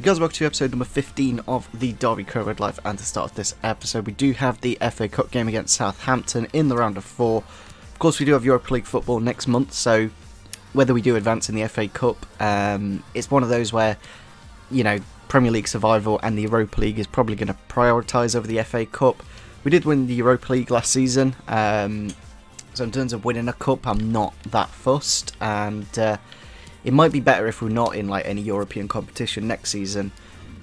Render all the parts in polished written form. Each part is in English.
Guys, welcome to episode number 15 of the Derby Crowroad Life, and to start this episode we do have the FA Cup game against Southampton in the round of 4. Of course we do have Europa League football next month, so whether we do advance in the FA Cup, it's one of those where, you know, Premier League survival and the Europa League is probably going to prioritise over the FA Cup. We did win the Europa League last season, so in terms of winning a cup I'm not that fussed, and it might be better if we're not in like any European competition next season,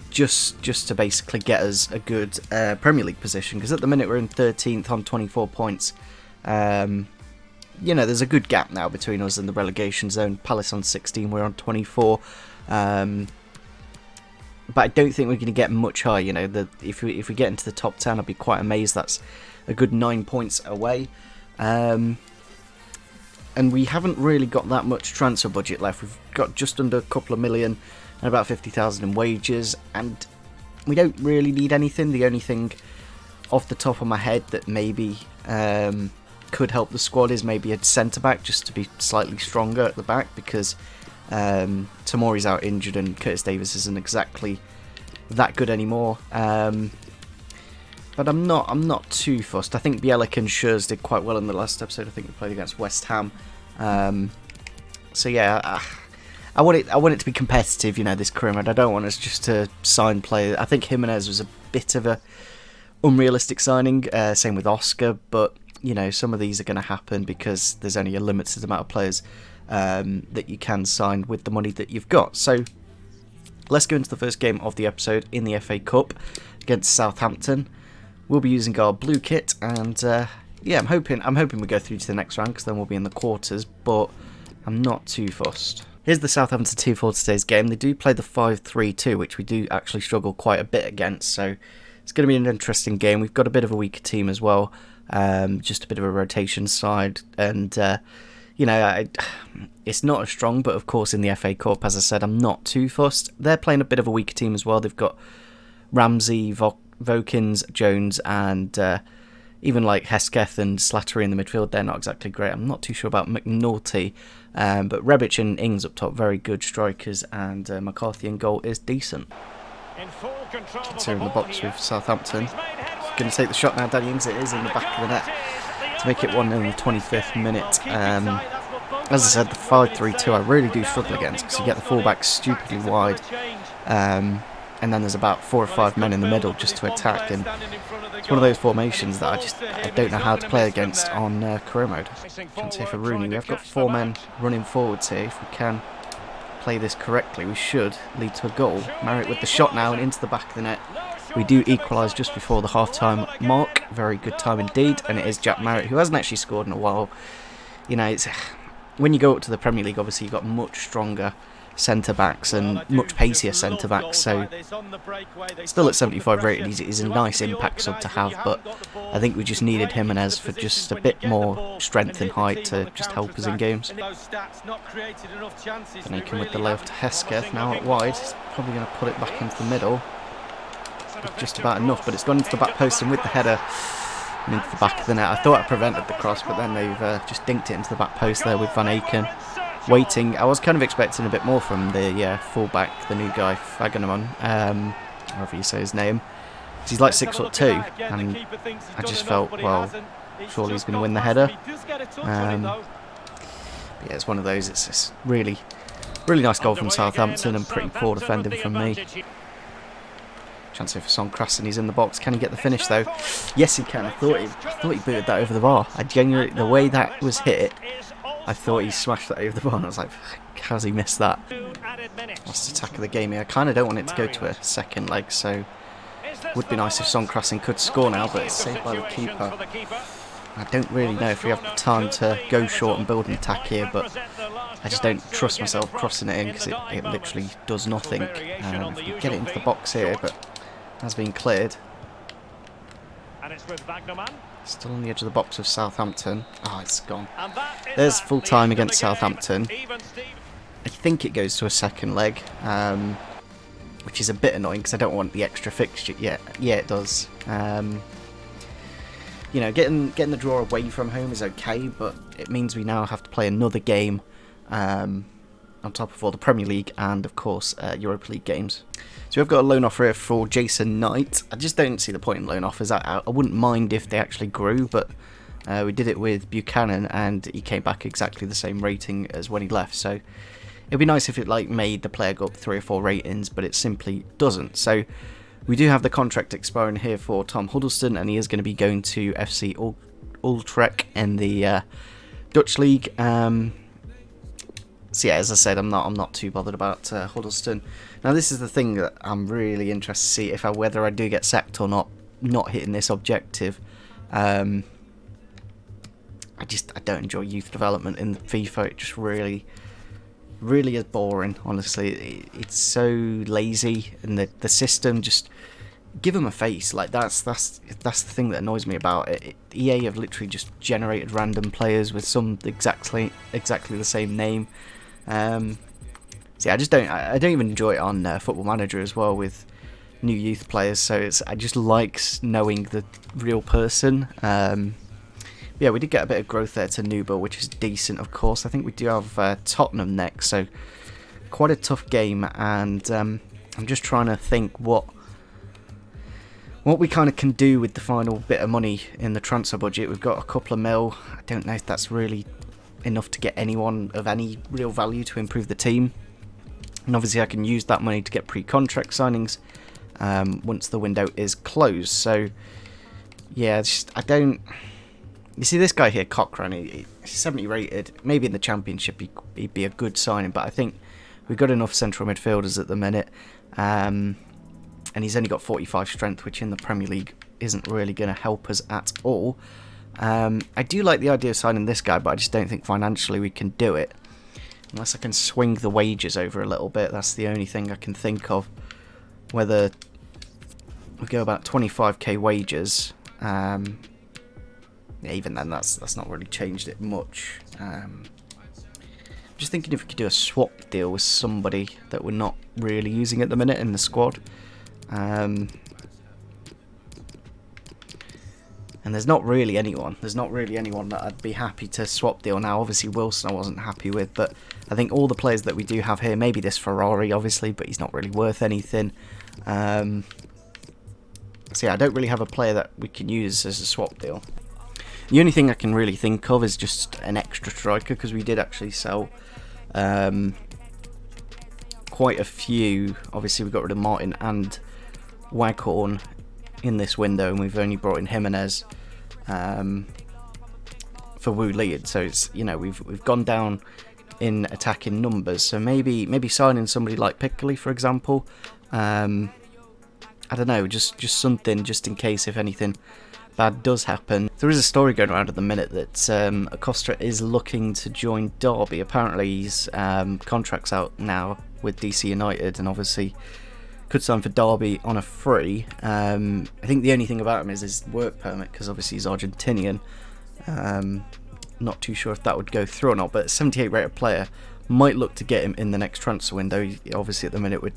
just to basically get us a good Premier League position, because at the minute we're in 13th on 24 points. You know, there's a good gap now between us and the relegation zone. Palace on 16, we're on 24. But I don't think we're going to get much higher. You know, if we get into the top 10, I'd be quite amazed. That's a good 9 points away. And we haven't really got that much transfer budget left. We've got just under a couple of million and about 50,000 in wages, and we don't really need anything. The only thing off the top of my head that maybe could help the squad is maybe a centre-back, just to be slightly stronger at the back, because Tomori's out injured and Curtis Davies isn't exactly that good anymore. But I'm not too fussed. I think Bielik and Schurz did quite well in the last episode. I think we played against West Ham. So yeah, I want it to be competitive. You know, this career mode. I don't want us just to sign players. I think Jimenez was a bit of a unrealistic signing. Same with Oscar. But you know, some of these are going to happen because there's only a limited amount of players that you can sign with the money that you've got. So let's go into the first game of the episode in the FA Cup against Southampton. We'll be using our blue kit, and yeah, I'm hoping we go through to the next round, because then we'll be in the quarters, but I'm not too fussed. Here's the Southampton team for today's game. They do play the 5-3-2, which we do actually struggle quite a bit against, so it's going to be an interesting game. We've got a bit of a weaker team as well, just a bit of a rotation side, and you know, it's not as strong, but of course in the FA Cup, as I said, I'm not too fussed. They're playing a bit of a weaker team as well. They've got Ramsey, Vokins, Jones, and even like Hesketh and Slattery in the midfield. They're not exactly great. I'm not too sure about McNulty, but Rebic and Ings up top, very good strikers, and McCarthy in goal is decent. It's here in the box with Southampton. Going to take the shot now, Danny Ings. It is in the back of the net to make it 1-0 in the 25th minute. As I said, the 5-3-2 I really do struggle against, because you get the fullback stupidly wide. And then there's about 4 or 5 men in the middle just to attack, and it's one of those formations that I don't know how to play against on career mode. Chance here for Rooney. We have got 4 men running forwards here. If we can play this correctly, we should lead to a goal. Marriott with the shot now and into the back of the net. We do equalise just before the half-time mark. Very good time indeed, and it is Jack Marriott, who hasn't actually scored in a while. You know, it's when you go up to the Premier League, obviously you've got much stronger centre-backs and much pacier centre-backs, so still at 75 rated, he's a nice impact sub to have, but I think we just needed Jimenez for just a bit more strength and height to just help us in games. And he can with the left Hesketh now at wide. He's probably going to put it back into the middle. Just about enough, but it's gone into the back post, and with the header and into the back of the net. I thought I prevented the cross, but then they've just dinked it into the back post there with Van Aken waiting. I was kind of expecting a bit more from the fullback, the new guy, Faganamon, however you say his name. He's like 6'2", and I just felt, well, surely he's going to win the header. But yeah, it's one of those. It's really nice goal from Southampton and pretty poor defending from me. Chance here for Son Krassen. He's in the box. Can he get the finish though? Yes, he can. I thought he booted that over the bar. I genuinely, the way that was hit, I thought he smashed that over the bar, and I was like, how's he missed that? Last attack of the game here. I kind of don't want it to go to a second leg, so it would be nice if Son Krassen could score now, but it's saved by the keeper. I don't really know if we have the time to go short and build an attack here, but I just don't trust myself crossing it in, because it literally does nothing. If we get it into the box here, but it has been cleared. Still on the edge of the box with Southampton. Oh, it's gone. There's full time against Southampton. I think it goes to a second leg, which is a bit annoying because I don't want the extra fixture yet. Yeah, it does. You know, getting the draw away from home is okay, but it means we now have to play another game on top of all the Premier League and, of course, Europa League games. So we've got a loan offer here for Jason Knight. I just don't see the point in loan offers. I wouldn't mind if they actually grew, but we did it with Buchanan and he came back exactly the same rating as when he left. So it'd be nice if it made the player go up 3 or 4 ratings, but it simply doesn't. So we do have the contract expiring here for Tom Huddleston, and he is going to be going to FC Utrecht in the Dutch league. So yeah, as I said, I'm not too bothered about Huddleston. Now this is the thing that I'm really interested to see whether I do get sacked or not hitting this objective. I don't enjoy youth development in FIFA. It just really is boring, honestly. It's so lazy, and the system, just give them a face. That's the thing that annoys me about it. EA have literally just generated random players with some exactly the same name. So yeah, I don't even enjoy it on Football Manager as well with new youth players. So I just like knowing the real person. Yeah, we did get a bit of growth there to Nuba, which is decent, of course. I think we do have Tottenham next, so quite a tough game. And I'm just trying to think what we kind of can do with the final bit of money in the transfer budget. We've got a couple of mil. I don't know if that's really enough to get anyone of any real value to improve the team. And obviously I can use that money to get pre-contract signings once the window is closed. So yeah, you see this guy here, Cochrane, he's 70 rated. Maybe in the Championship he'd be a good signing, but I think we've got enough central midfielders at the minute. And he's only got 45 strength, which in the Premier League isn't really going to help us at all. I do like the idea of signing this guy, but I just don't think financially we can do it. Unless I can swing the wages over a little bit. That's the only thing I can think of. Whether we go about 25k wages. Yeah, even then, that's not really changed it much. Just thinking if we could do a swap deal with somebody that we're not really using at the minute in the squad. And there's not really anyone. That I'd be happy to swap deal now. Obviously Wilson I wasn't happy with, but I think all the players that we do have here, maybe this Ferrari obviously, but he's not really worth anything. So yeah, I don't really have a player that we can use as a swap deal. The only thing I can really think of is just an extra striker, because we did actually sell quite a few. Obviously we got rid of Martin and Waghorn in this window, and we've only brought in Jimenez for Wu Lead. So it's, we've gone down in attacking numbers. So maybe signing somebody like Piccoli, for example. I don't know, just something, just in case if anything bad does happen. There is a story going around at the minute that Acosta is looking to join Derby. Apparently his contract's out now with DC United, and obviously could sign for Derby on a free. I think the only thing about him is his work permit, because obviously he's Argentinian. Not too sure if that would go through or not, but 78 rated player, might look to get him in the next transfer window. Obviously at the minute we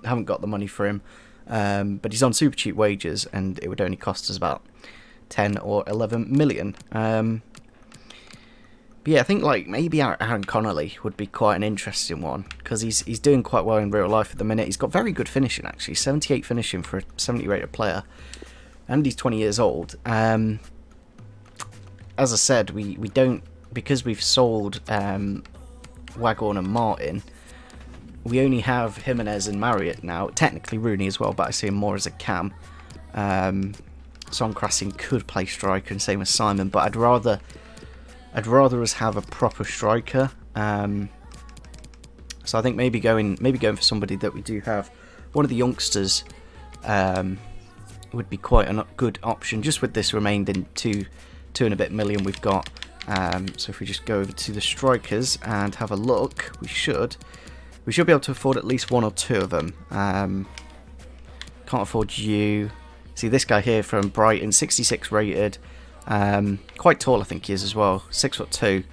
haven't got the money for him, but he's on super cheap wages, and it would only cost us about 10 or 11 million. But yeah, I think maybe Aaron Connolly would be quite an interesting one, because he's doing quite well in real life at the minute. He's got very good finishing, actually, 78 finishing for a 70 rated player, and he's 20 years old. As I said, we don't, because we've sold Waghorn and Martin, we only have Jimenez and Marriott now. Technically Rooney as well, but I see him more as a cam. Son Krasin could play striker, and same as Simon, but I'd rather us have a proper striker. So I think maybe going for somebody that we do have. One of the youngsters would be quite a good option, just with this remaining two and a bit million we've got. So if we just go over to the strikers and have a look, we should be able to afford at least one or two of them. Can't afford you. See this guy here from Brighton, 66 rated. Quite tall, I think he is as well. 6'2",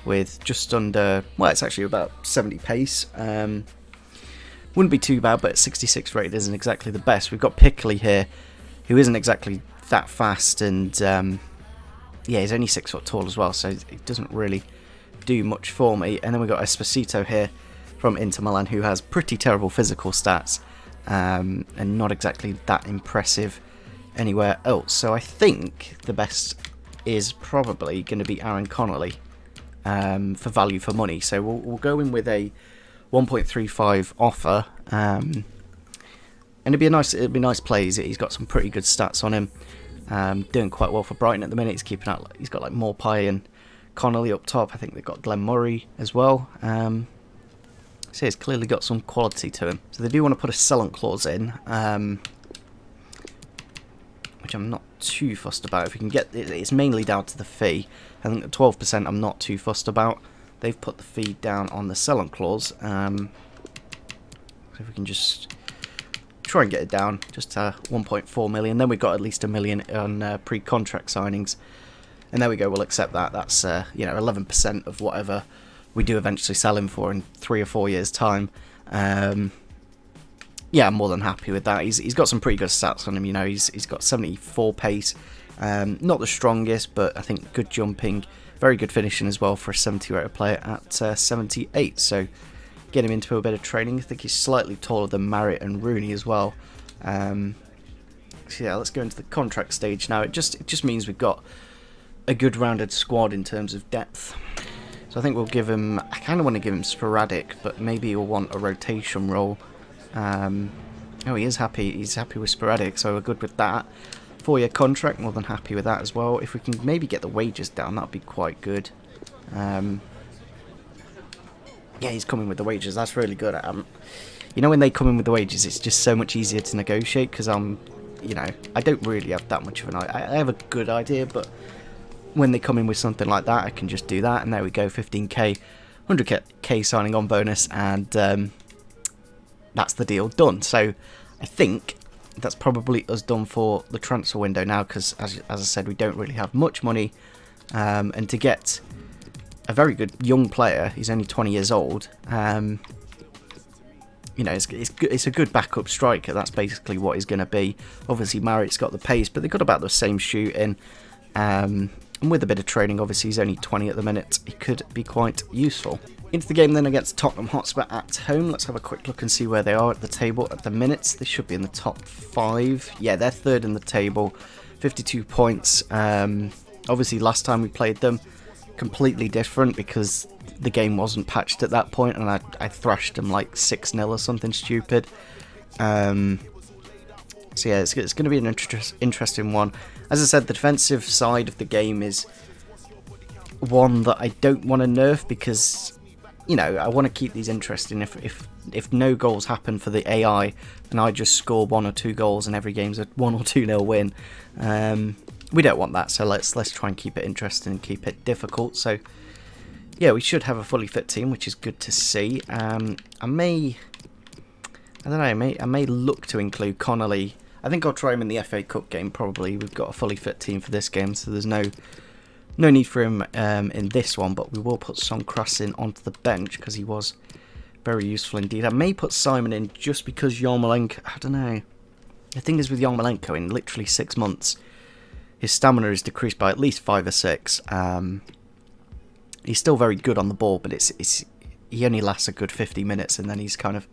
with just under, well, it's actually about 70 pace. Wouldn't be too bad, but 66 rated isn't exactly the best. We've got Piccoli here, who isn't exactly that fast, and yeah, he's only 6 foot tall as well, so it doesn't really do much for me. And then we've got Esposito here, from Inter Milan, who has pretty terrible physical stats and not exactly that impressive anywhere else. So I think the best is probably going to be Aaron Connolly for value for money. So we'll go in with a 1.35 offer, and it'd be nice plays. He's got some pretty good stats on him. Doing quite well for Brighton at the minute. He's got like Morpie and Connolly up top. I think they've got Glenn Murray as well. So he's clearly got some quality to him. So they do want to put a sell-on clause in, which I'm not too fussed about. If we can get it's mainly down to the fee. I think the 12% I'm not too fussed about. They've put the fee down on the sell-on clause. So if we can just try and get it down just to 1.4 million, then we've got at least $1 million on pre-contract signings, and there we go. We'll accept that. That's 11% of whatever we do eventually sell him for in 3 or 4 years' time. Yeah, I'm more than happy with that. He's got some pretty good stats on him. You know, he's got 74 pace, not the strongest, but I think good jumping, very good finishing as well for a 70 rated player at 78. So get him into a bit of training. I think he's slightly taller than Marriott and Rooney as well. So yeah, let's go into the contract stage now. It just means we've got a good rounded squad in terms of depth. So I think we'll give him, I kind of want to give him sporadic, but maybe he'll want a rotation role. Oh, he is happy. He's happy with sporadic, so we're good with that. 4-year contract, more than happy with that as well. If we can maybe get the wages down, that'd be quite good. Yeah, he's coming with the wages. That's really good. You know, when they come in with the wages, it's just so much easier to negotiate because I don't really have that much of an idea. I have a good idea, but when they come in with something like that, I can just do that, and there we go, 15k, 100k signing on bonus, and that's the deal done. So I think that's probably us done for the transfer window now, because as I said, we don't really have much money, and to get a very good young player, he's only 20 years old, it's a good backup striker. That's basically what he's going to be. Obviously Marriott's got the pace, but they've got about the same shooting, and with a bit of training, obviously he's only 20 at the minute, he could be quite useful. Into the game then against Tottenham Hotspur at home. Let's have a quick look and see where they are at the table at the minute. They should be in the top 5. Yeah, they're third in the table, 52 points. Obviously last time we played them, completely different because the game wasn't patched at that point, and I thrashed them like 6-0 or something stupid. So yeah, it's going to be an interesting one. As I said, the defensive side of the game is one that I don't want to nerf because, I want to keep these interesting. If no goals happen for the AI and I just score 1 or 2 goals and every game's a 1 or 2-0 win, we don't want that. So let's try and keep it interesting and keep it difficult. So yeah, we should have a fully fit team, which is good to see. I may look to include Connolly. I think I'll try him in the FA Cup game probably. We've got a fully fit team for this game, so there's no need for him in this one, but we will put Son Krasin onto the bench because he was very useful indeed. I may put Simon in just because Yarmolenko, I don't know. The thing is with Yarmolenko, in literally 6 months, his stamina is decreased by at least 5 or 6. He's still very good on the ball, but he only lasts a good 50 minutes and then he's kind of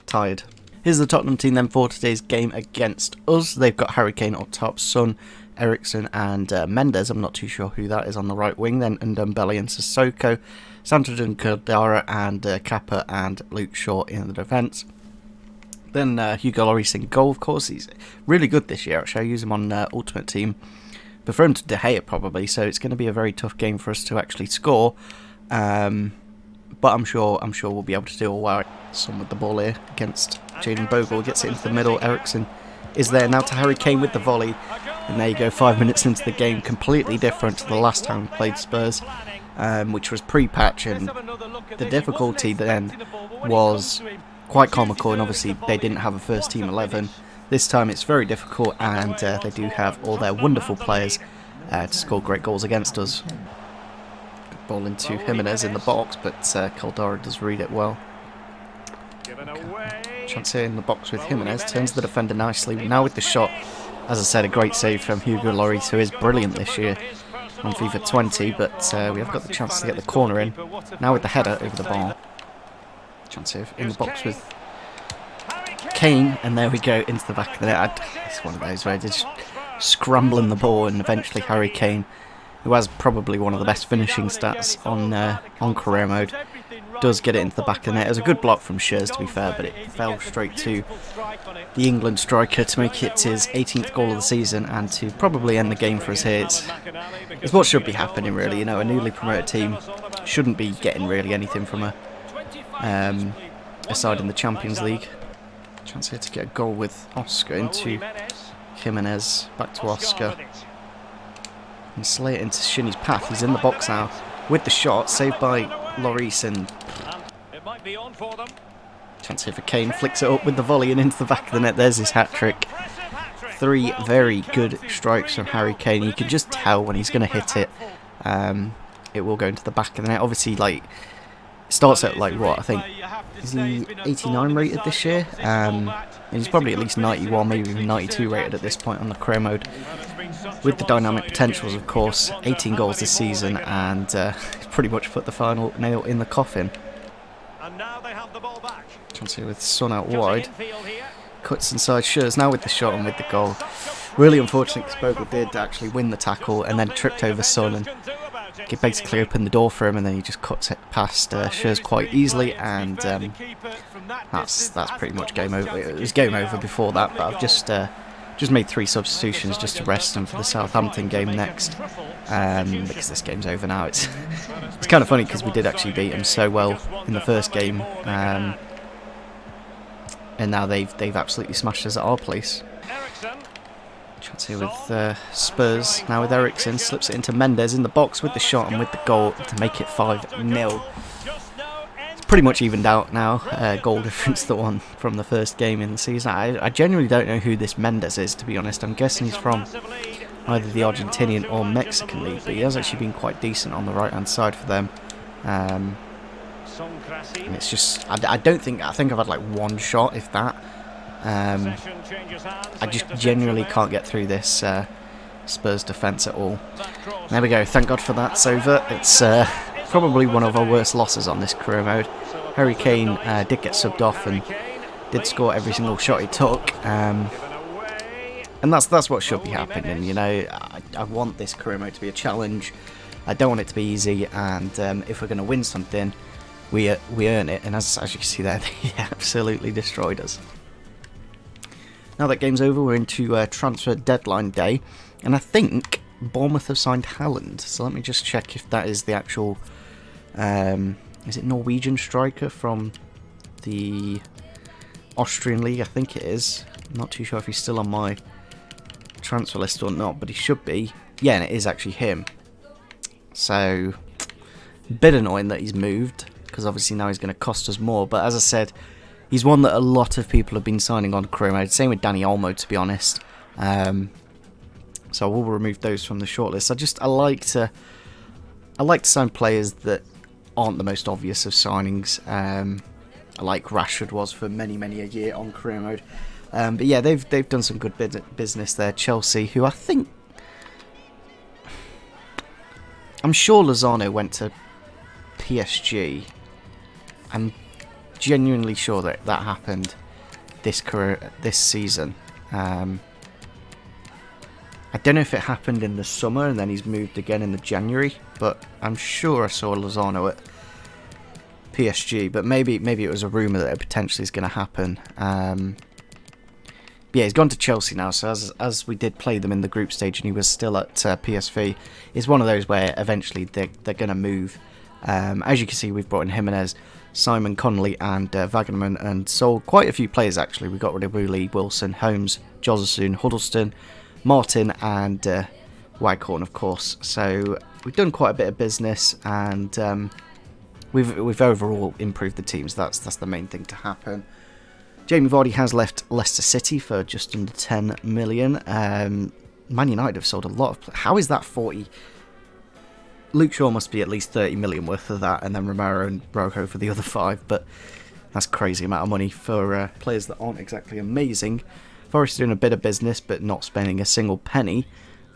tired. Here's the Tottenham team then for today's game against us. They've got Harry Kane up top, Son, Eriksen and Mendes. I'm not too sure who that is on the right wing. Then Ndombele and Sissoko, Santos and Caldara and Kappa and Luke Shaw in the defence. Then Hugo Lloris in goal, of course. He's really good this year, actually. I use him on Ultimate Team. Prefer him to De Gea probably, so it's going to be a very tough game for us to actually score. But I'm sure we'll be able to do all right. Son with the ball here against Jaden Bogle, gets it into the middle. Eriksen is there now to Harry Kane with the volley, and there you go. 5 minutes into the game, completely different to the last time we played Spurs, which was pre-patch, and the difficulty then was quite comical. And obviously they didn't have a first team 11. This time it's very difficult, and they do have all their wonderful players to score great goals against us. Ball into Jimenez in the box, but Caldara does read it well. Okay. Chance here in the box with Jimenez, turns the defender nicely. Now with the shot, as I said, a great save from Hugo Lloris, who is brilliant this year on FIFA 20, but we have got the chance to get the corner in. Now with the header over the bar. Chance here in the box with Kane, and there we go, into the back of the net. It's one of those where they're just scrambling the ball, and eventually Harry Kane, who has probably one of the best finishing stats on career mode, does get it into the back of the net. It was a good block from Schürrle, to be fair, but it fell straight to the England striker to make it his 18th goal of the season and to probably end the game for us here. It's what should be happening, really. You know, a newly promoted team shouldn't be getting really anything from a side in the Champions League. Chance here to get a goal with Oscar into Jimenez, back to Oscar. And slay it into Shinny's path. He's in the box now with the shot, saved by Lloris, and chance here for Kane, flicks it up with the volley and into the back of the net. There's his hat-trick. 3 very good strikes from Harry Kane. You can just tell when he's going to hit it. It will go into the back of the net. Obviously, like, starts at like what I think is he 89 rated this year, and he's probably at least 91, maybe even 92 rated at this point on the career mode, with the dynamic potentials, of course. 18 goals this season, and pretty much put the final nail in the coffin. Chance here with Son out wide, cuts inside Schürrle now with the shot and with the goal. Really unfortunate because Bogle did actually win the tackle and then tripped over Son and basically opened the door for him, and then he just cuts it past Schürrle quite easily, and that's pretty much game over. It was game over before that, but I've just made 3 substitutions just to rest him for the Southampton game next, because this game's over now. It's kind of funny because we did actually beat them so well in the first game, and now they've absolutely smashed us at our place. Chance here with Spurs, now with Eriksen, slips it into Mendes in the box with the shot and with the goal to make it 5-0. It's pretty much evened out now, goal difference, the one from the first game in the season. I genuinely don't know who this Mendes is, to be honest. I'm guessing he's from either the Argentinian or Mexican league, but he has actually been quite decent on the right hand side for them. And it's just, I think I've had like 1 shot, if that. I just genuinely can't get through this Spurs defence at all. There we go, thank God for that, it's over. It's probably one of our worst losses on this career mode. Harry Kane did get subbed off and did score every single shot he took, and that's what should be happening. You know, I want this career mode to be a challenge. I don't want it to be easy, and if we're going to win something, we earn it, and as you can see there, they absolutely destroyed us. Now that game's over, we're into transfer deadline day, and I think Bournemouth have signed Haaland. So let me just check if that is the actual, is it Norwegian striker from the Austrian league? I think it is. I'm not too sure if he's still on my transfer list or not, but he should be. Yeah, and it is actually him. So, a bit annoying that he's moved, because obviously now he's going to cost us more. But as I said, he's one that a lot of people have been signing on career mode. Same with Danny Olmo, to be honest. So we'll remove those from the shortlist. I like to sign players that aren't the most obvious of signings. Like Rashford was for many a year on career mode. But yeah, they've done some good business there. Chelsea, who I'm sure Lozano went to PSG. I'm genuinely sure that happened this season. I don't know if it happened in the summer and then he's moved again in the January, but I'm sure I saw Lozano at PSG. But maybe it was a rumour that it potentially is going to happen. Yeah, he's gone to Chelsea now, so as we did play them in the group stage and he was still at PSV, it's one of those where eventually they're going to move. As you can see, we've brought in Jimenez, Simon Connolly and Wagnerman, and sold quite a few players actually. We got rid of Woolley, Wilson, Holmes, Josephson, Huddleston, Martin and Waghorn, of course. So we've done quite a bit of business, and we've overall improved the teams. That's the main thing to happen. Jamie Vardy has left Leicester City for just under 10 million. Man United have sold a lot of... How is that 40? Luke Shaw must be at least 30 million worth of that, and then Romero and Rojo for the other 5, but that's a crazy amount of money for players that aren't exactly amazing. Forest doing a bit of business, but not spending a single penny.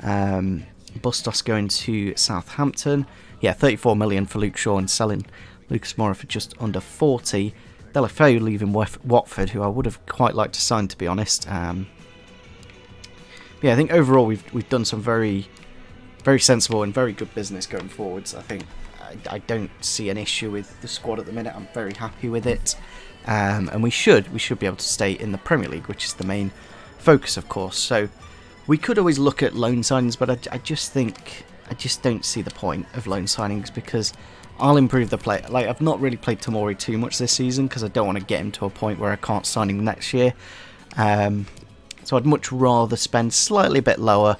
Bustos going to Southampton. Yeah, 34 million for Luke Shaw, and selling Lucas Moura for just under 40. Deulofeu leaving Watford, who I would have quite liked to sign, to be honest. Yeah, I think overall we've done some very sensible and very good business going forwards. I think I don't see an issue with the squad at the minute. I'm very happy with it, and we should be able to stay in the Premier League, which is the main focus, of course. So we could always look at loan signings, but I just don't see the point of loan signings, because I'll improve the play. Like, I've not really played Tomori too much this season because I don't want to get him to a point where I can't sign him next year. So I'd much rather spend slightly a bit lower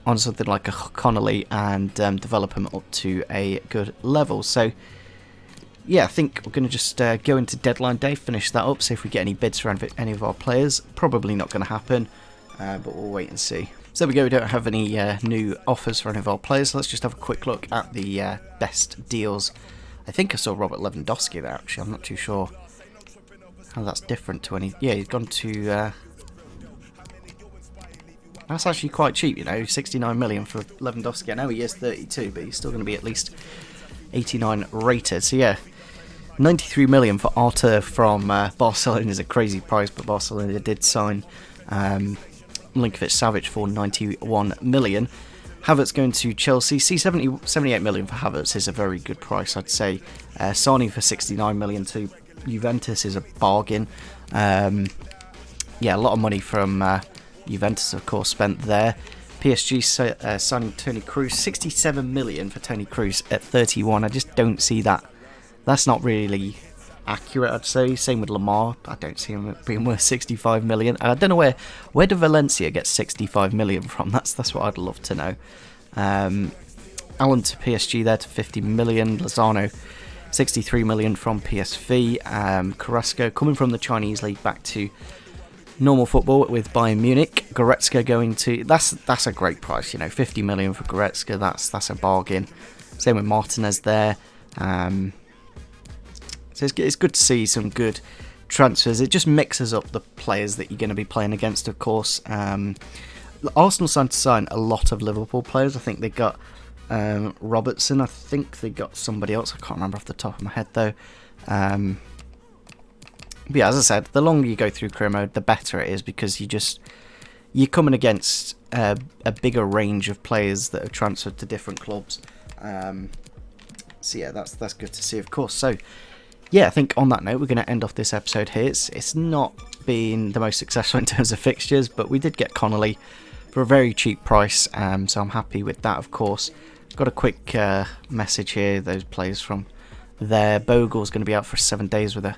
on something like a Connolly and develop him up to a good level. So yeah, I think we're going to just go into deadline day, finish that up, see if we get any bids around any of our players. Probably not going to happen, but we'll wait and see. So there we go, we don't have any new offers for any of our players, so let's just have a quick look at the best deals. I think I saw Robert Lewandowski there, actually. I'm not too sure how that's different to any... Yeah, he's gone to... That's actually quite cheap, you know, 69 million for Lewandowski. I know he is 32, but he's still going to be at least 89 rated. So yeah, 93 million for Arthur from Barcelona is a crazy price, but Barcelona did sign Milinkovic-Savic for 91 million. Havertz going to Chelsea. 78 million for Havertz is a very good price, I'd say. Sane for 69 million to Juventus is a bargain. Yeah, a lot of money from Juventus, of course, spent there. PSG signing Toni Kroos, 67 million for Toni Kroos at 31. I just don't see that. That's not really accurate, I'd say. Same with Lamar. I don't see him being worth 65 million. I don't know where do Valencia get 65 million from. That's what I'd love to know. Allen to PSG there to 50 million. Lozano 63 million from PSV. Carrasco coming from the Chinese league back to normal football with Bayern Munich. Goretzka going to... That's a great price, you know, 50 million for Goretzka. That's a bargain. Same with Martinez there. So it's good to see some good transfers. It just mixes up the players that you're going to be playing against, of course. Arsenal signed to sign a lot of Liverpool players. I think they got Robertson. I think they got somebody else. I can't remember off the top of my head, though. But yeah, as I said, the longer you go through career mode, the better it is, because you're coming against a bigger range of players that have transferred to different clubs. So yeah, that's good to see, of course. So yeah, I think on that note, we're going to end off this episode here. It's not been the most successful in terms of fixtures, but we did get Connolly for a very cheap price, so I'm happy with that, of course. Got a quick message here, those players from there. Bogle's going to be out for 7 days with a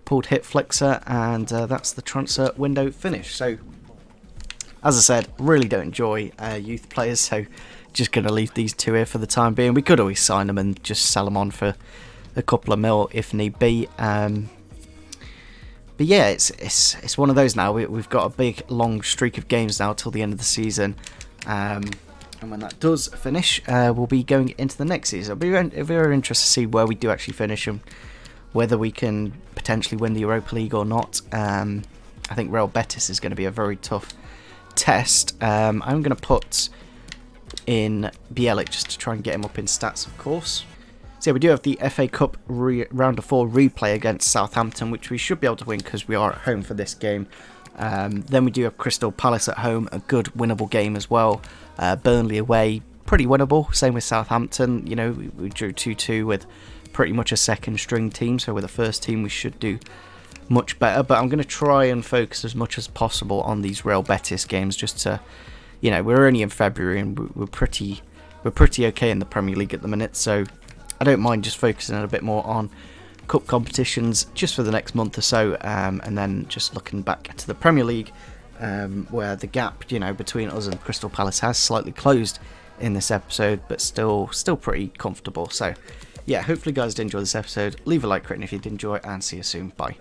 pulled hip flexor, and that's the transfer window finish. So as I said, really don't enjoy youth players, so just going to leave these two here for the time being. We could always sign them and just sell them on for a couple of mil if need be. But yeah, it's one of those now. We've got a big long streak of games now till the end of the season, and when that does finish, we'll be going into the next season. It'll be very interested to see where we do actually finish and whether we can potentially win the Europa League or not. I think Real Betis is going to be a very tough test. I'm going to put in Bielik just to try and get him up in stats, of course. So yeah, we do have the FA Cup round of 4 replay against Southampton, which we should be able to win because we are at home for this game. Then we do have Crystal Palace at home, a good winnable game as well. Burnley away, pretty winnable. Same with Southampton. You know, we drew 2-2 with pretty much a second string team, so with the first team we should do much better. But I'm going to try and focus as much as possible on these Real Betis games, just to, you know, we're only in February and we're pretty okay in the Premier League at the minute, so I don't mind just focusing a bit more on cup competitions just for the next month or so, and then just looking back to the Premier League, where the gap, you know, between us and Crystal Palace has slightly closed in this episode, but still pretty comfortable. So yeah, hopefully you guys did enjoy this episode. Leave a like rating if you did enjoy, and see you soon. Bye.